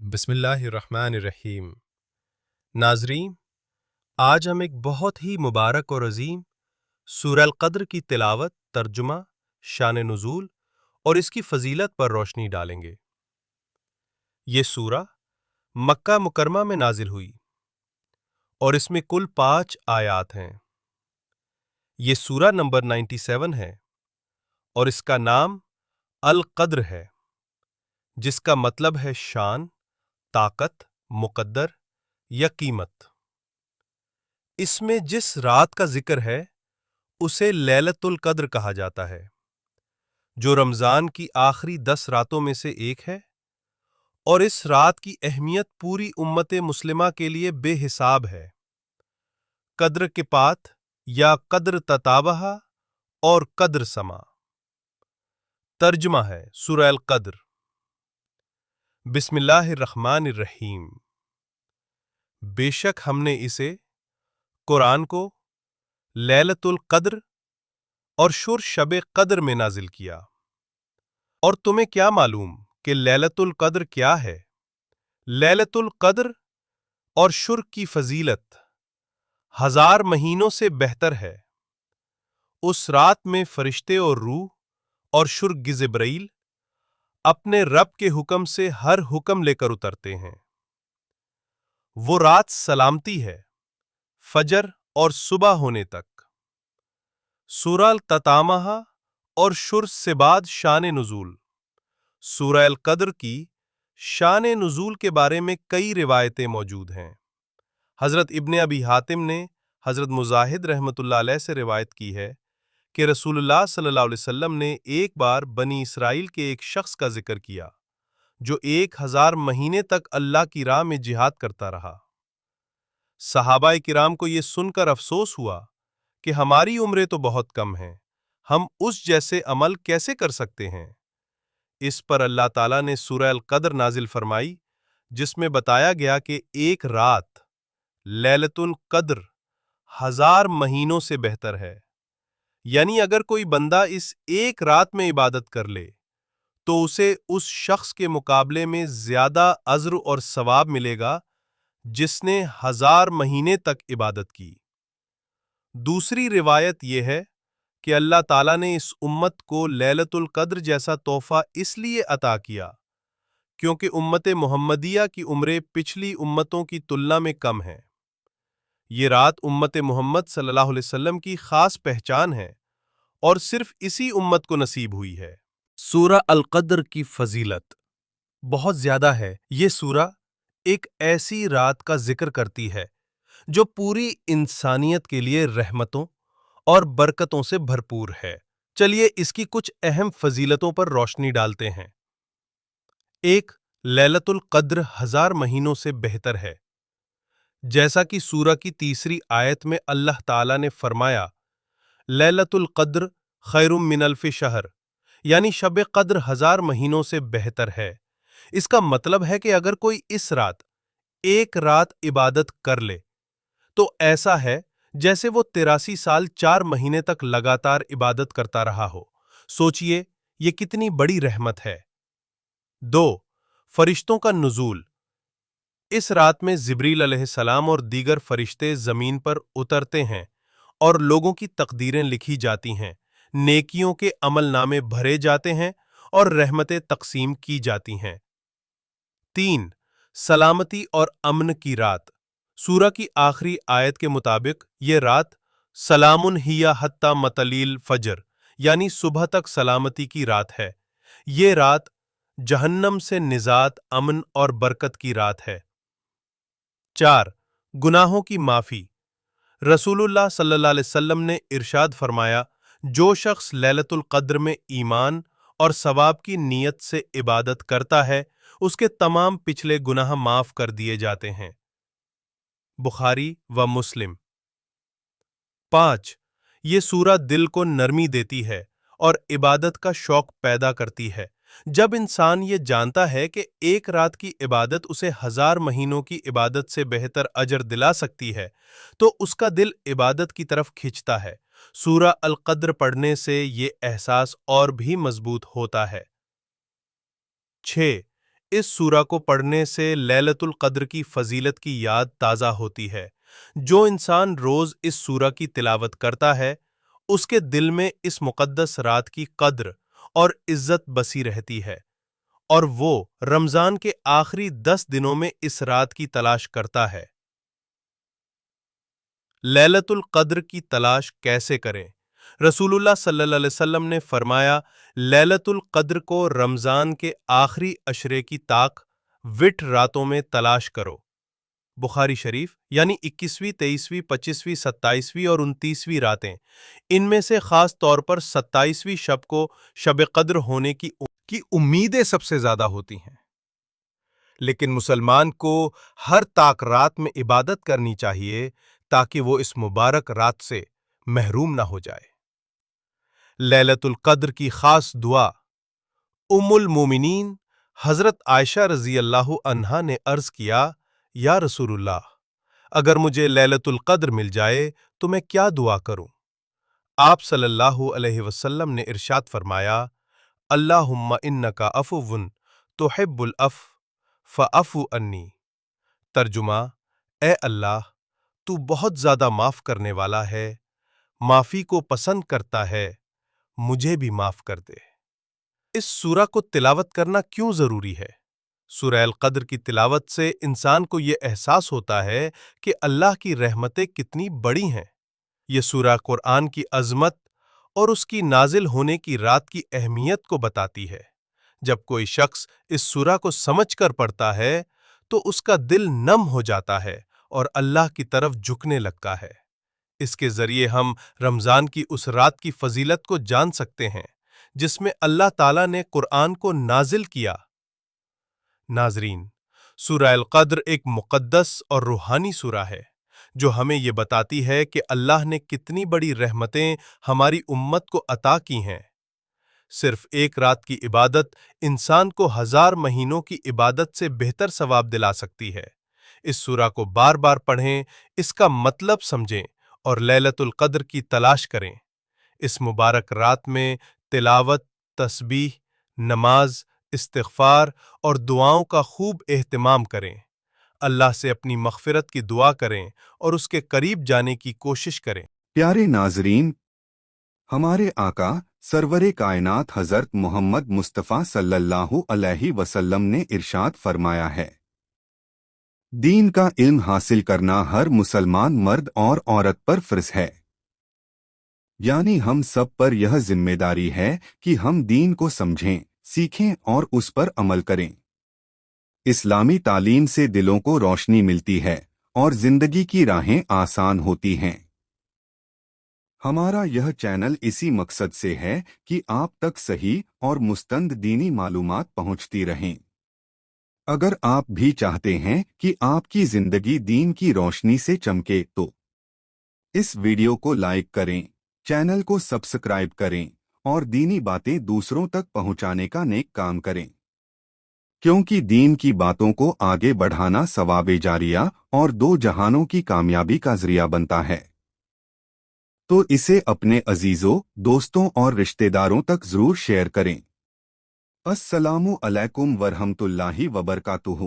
बिस्मिल्लाहिर्रहमानिर्रहीम। नाज़रीन, आज हम एक बहुत ही मुबारक और अजीम सूरह अल-क़द्र की तिलावत, तर्जुमा, शान नुज़ूल और इसकी फ़जीलत पर रोशनी डालेंगे। ये सूरा मक्का मुकरमा में नाजिल हुई और इसमें कुल 5 आयात हैं। ये सूरा नंबर 97 है और इसका नाम अल-क़द्र है, जिसका मतलब है शान, ताकत, मुक़द्दर या कीमत। इसमें जिस रात का जिक्र है उसे लैलतुल क़द्र कहा जाता है, जो रमज़ान की आखिरी 10 रातों में से एक है, और इस रात की अहमियत पूरी उम्मत मुस्लिमा के लिए बेहिसाब है। क़द्र के पात या क़द्र तताबहा और क़द्र समा। तर्जुमा है सूरह अल-क़द्र। बिस्मिल्लाहिर्रहमानिर्रहीम। बेशक हमने इसे, कुरान को, लैलतुल क़द्र और शुर शब क़द्र में नाजिल किया। और तुम्हें क्या मालूम कि लैलतुल क़द्र क्या है? लैलतुल क़द्र और शुर की फजीलत 1000 महीनों से बेहतर है। उस रात में फरिश्ते और रूह और शुर जिब्रील अपने रब के हुक्म से हर हुक्म लेकर उतरते हैं। वो रात सलामती है फजर और सुबह होने तक। सूरह अल-ततामहा और शुर से बाद शान नुज़ूल। सूरह अल-क़द्र की शान नुज़ूल के बारे में कई रिवायतें मौजूद हैं। हज़रत इब्न अबी हातिम ने हज़रत मुजाहिद रहमतुल्लाह अलैह से रिवायत की है कि रसूलुल्लाह सल्लल्लाहु अलैहि वसल्लम ने एक बार बनी इसराइल के एक शख्स का जिक्र किया जो 1000 महीने तक अल्लाह की राह में जिहाद करता रहा। सहाबाए किराम को यह सुनकर अफसोस हुआ कि हमारी उम्रें तो बहुत कम हैं, हम उस जैसे अमल कैसे कर सकते हैं। इस पर अल्लाह ताला ने सूरह अल-क़द्र नाजिल फरमाई, जिसमें बताया गया कि एक रात लैलतुल क़द्र 1000 महीनों से बेहतर है। यानी अगर कोई बंदा इस एक रात में इबादत कर ले तो उसे उस शख्स के मुकाबले में ज्यादा अज्र और सवाब मिलेगा जिसने 1000 महीने तक इबादत की। दूसरी रिवायत यह है कि अल्लाह ताला ने इस उम्मत को लैलतुल क़द्र जैसा तोहफा इसलिए अता किया क्योंकि उम्मत मुहम्मदिया की उम्रें पिछली उम्मतों की तुलना में कम है। ये रात उम्मत मोहम्मद सल्लल्लाहु अलैहि वसल्लम की खास पहचान है और सिर्फ इसी उम्मत को नसीब हुई है। सूरह अल-क़द्र की फजीलत बहुत ज्यादा है। ये सूरा एक ऐसी रात का जिक्र करती है जो पूरी इंसानियत के लिए रहमतों और बरकतों से भरपूर है। चलिए इसकी कुछ अहम फजीलतों पर रोशनी डालते हैं। एक, लैलतुल क़द्र 1000 महीनों से बेहतर है। जैसा कि सूरा की तीसरी आयत में अल्लाह ताला ने फरमाया, लैलतुल क़द्र खैरुम मिन अल्फ़ि शहर, यानी शब क़द्र 1000 महीनों से बेहतर है। इसका मतलब है कि अगर कोई इस रात एक रात इबादत कर ले तो ऐसा है जैसे वो 83 साल 4 महीने तक लगातार इबादत करता रहा हो। सोचिए ये कितनी बड़ी रहमत है। 2, फरिश्तों का नुज़ूल। इस रात में जिब्रील अलैहिस्सलाम और दीगर फरिश्ते जमीन पर उतरते हैं और लोगों की तकदीरें लिखी जाती हैं, नेकियों के अमलनामे भरे जाते हैं और रहमतें तकसीम की जाती हैं। 3, सलामती और अमन की रात। सूरा की आखिरी आयत के मुताबिक ये रात सलामुन हिया हत्ता मतलील फजर, यानी सुबह तक सलामती की रात है। ये रात जहन्नम से निजात, अमन और बरकत की रात है। 4, गुनाहों की माफी। रसूलुल्लाह सल्लल्लाहु अलैहि वसल्लम ने इरशाद फरमाया, जो शख्स लैलतुल क़द्र में ईमान और सवाब की नीयत से इबादत करता है उसके तमाम पिछले गुनाह माफ कर दिए जाते हैं। बुखारी व मुस्लिम। 5, ये सूरा दिल को नरमी देती है और इबादत का शौक पैदा करती है। जब इंसान ये जानता है कि एक रात की इबादत उसे 1000 महीनों की इबादत से बेहतर अजर दिला सकती है तो उसका दिल इबादत की तरफ खिंचता है। सूरह अल-क़द्र पढ़ने से ये एहसास और भी मजबूत होता है। 6, اس سورہ کو پڑھنے سے لیلۃ القدر کی فضیلت کی یاد تازہ ہوتی ہے۔ جو انسان روز اس سورہ کی تلاوت کرتا ہے اس کے دل میں اس مقدس رات کی قدر اور عزت بسی رہتی ہے، اور وہ رمضان کے آخری 10 دنوں میں اس رات کی تلاش کرتا ہے۔ لیلۃ القدر کی تلاش کیسے کریں؟ رسول اللہ صلی اللہ علیہ وسلم نے فرمایا، لیلۃ القدر کو رمضان کے آخری عشرے کی طاق وٹ راتوں میں تلاش کرو۔ بخاری شریف، یعنی 21ویں، 23ویں، 25ویں، 27ویں اور 29ویں راتیں، ان میں سے خاص طور پر 27ویں شب کو شب قدر ہونے کی امیدیں سب سے زیادہ ہوتی ہیں، لیکن مسلمان کو ہر طاق رات میں عبادت کرنی چاہیے تاکہ وہ اس مبارک رات سے محروم نہ ہو جائے۔ لیلۃ القدر کی خاص دعا۔ ام المومنین حضرت عائشہ رضی اللہ عنہا نے عرض کیا، یا رسول اللہ، اگر مجھے لیلۃ القدر مل جائے تو میں کیا دعا کروں؟ آپ صلی اللہ علیہ وسلم نے ارشاد فرمایا، اللہم انک عفو تحب العفو فاعف عنی۔ ترجمہ، اے اللہ، تو بہت زیادہ معاف کرنے والا ہے، معافی کو پسند کرتا ہے، مجھے بھی معاف کر دے۔ اس سورہ کو تلاوت کرنا کیوں ضروری ہے؟ سورہ القدر کی تلاوت سے انسان کو یہ احساس ہوتا ہے کہ اللہ کی رحمتیں کتنی بڑی ہیں۔ یہ سورہ قرآن کی عظمت اور اس کی نازل ہونے کی رات کی اہمیت کو بتاتی ہے۔ جب کوئی شخص اس سورہ کو سمجھ کر پڑھتا ہے تو اس کا دل نم ہو جاتا ہے اور اللہ کی طرف جھکنے لگتا ہے۔ اس کے ذریعے ہم رمضان کی اس رات کی فضیلت کو جان سکتے ہیں جس میں اللہ تعالیٰ نے قرآن کو نازل کیا۔ ناظرین، سورہ القدر ایک مقدس اور روحانی سورہ ہے جو ہمیں یہ بتاتی ہے کہ اللہ نے کتنی بڑی رحمتیں ہماری امت کو عطا کی ہیں۔ صرف ایک رات کی عبادت انسان کو 1000 مہینوں کی عبادت سے بہتر ثواب دلا سکتی ہے۔ اس سورہ کو بار بار پڑھیں، اس کا مطلب سمجھیں اور لیلۃ القدر کی تلاش کریں۔ اس مبارک رات میں تلاوت، تسبیح، نماز، استغفار اور دعاؤں کا خوب اہتمام کریں۔ اللہ سے اپنی مغفرت کی دعا کریں اور اس کے قریب جانے کی کوشش کریں۔ پیارے ناظرین، ہمارے آقا سرور کائنات حضرت محمد مصطفیٰ صلی اللہ علیہ وسلم نے ارشاد فرمایا ہے، دین کا علم حاصل کرنا ہر مسلمان مرد اور عورت پر فرض ہے۔ یعنی ہم سب پر یہ ذمہ داری ہے کہ ہم دین کو سمجھیں، سیکھیں اور اس پر عمل کریں۔ اسلامی تعلیم سے دلوں کو روشنی ملتی ہے اور زندگی کی راہیں آسان ہوتی ہیں۔ ہمارا یہ چینل اسی مقصد سے ہے کہ آپ تک صحیح اور مستند دینی معلومات پہنچتی رہیں۔ اگر آپ بھی چاہتے ہیں کہ آپ کی زندگی دین کی روشنی سے چمکے تو اس ویڈیو کو لائک کریں، چینل کو سبسکرائب کریں اور دینی باتیں دوسروں تک پہنچانے کا نیک کام کریں، کیونکہ دین کی باتوں کو آگے بڑھانا ثواب جاریہ اور 2 جہانوں کی کامیابی کا ذریعہ بنتا ہے۔ تو اسے اپنے عزیزوں، دوستوں اور رشتہ داروں تک ضرور شیئر کریں۔ السلام علیکم ورحمۃ اللہ وبرکاتہ۔